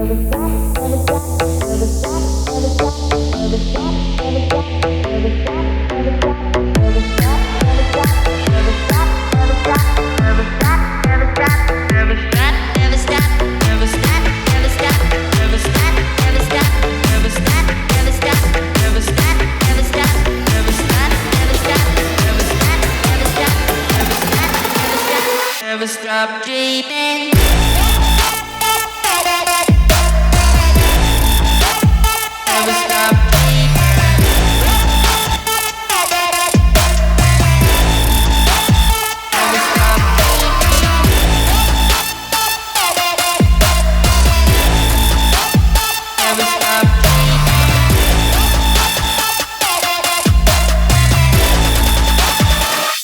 Never stop dreaming. Never stop dreaming. Never stop dreaming. Never stop dreaming.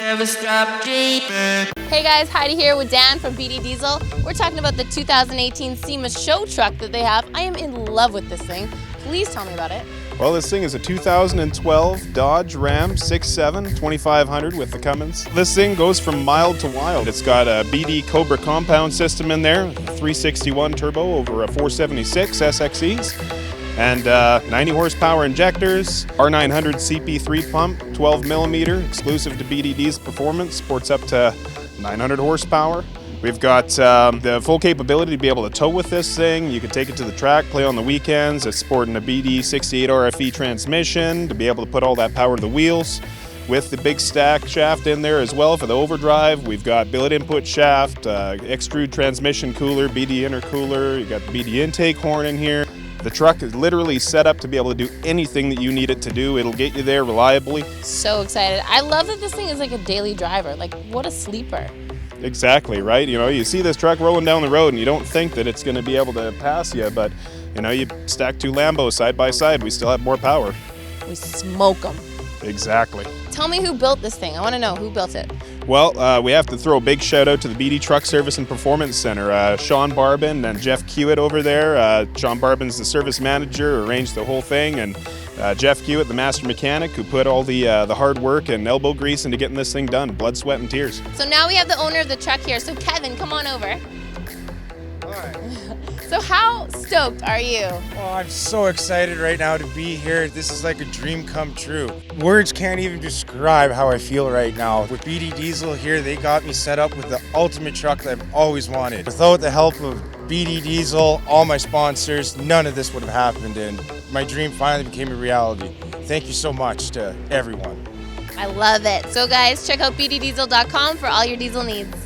Never stop dreaming. Hey guys, Heidi here with Dan from BD Diesel. We're talking about the 2018 SEMA Show truck that they have. I am in love with this thing. Please tell me about it. Well, this thing is a 2012 Dodge Ram 6.7 2500 with the Cummins. This thing goes from mild to wild. It's got a BD Cobra compound system in there, 361 turbo over a 476 SXEs. And 90 horsepower injectors, R900 CP3 pump, 12 millimeter, exclusive to BD Diesel Performance, sports up to 900 horsepower. We've got the full capability to be able to tow with this thing. You can take it to the track, play on the weekends. It's sporting a BD 68 RFE transmission to be able to put all that power to the wheels. With the big stack shaft in there as well for the overdrive. We've got billet input shaft, extrude transmission cooler, BD intercooler. You got the BD intake horn in here. The truck is literally set up to be able to do anything that you need it to do. It'll get you there reliably. So excited. I love that this thing is like a daily driver. Like, what a sleeper. Exactly, right? You know, you see this truck rolling down the road and you don't think that it's going to be able to pass you, but you know, you stack two Lambos side by side, we still have more power. We smoke them. Exactly. Tell me who built this thing. I want to know who built it. Well, we have to throw a big shout out to the BD Truck Service and Performance Center. Sean Barbin and Jeff Hewitt over there. Sean Barbin's the service manager, arranged the whole thing, and Jeff Hewitt, the master mechanic, who put all the hard work and elbow grease into getting this thing done. Blood, sweat, and tears. So now we have the owner of the truck here. So Kevin, come on over. Hi. So how stoked are you? Oh, I'm so excited right now to be here. This is like a dream come true. Words can't even describe how I feel right now. With BD Diesel here, they got me set up with the ultimate truck that I've always wanted. Without the help of BD Diesel, all my sponsors, none of this would have happened, and my dream finally became a reality. Thank you so much to everyone. I love it. So guys, check out bddiesel.com for all your diesel needs.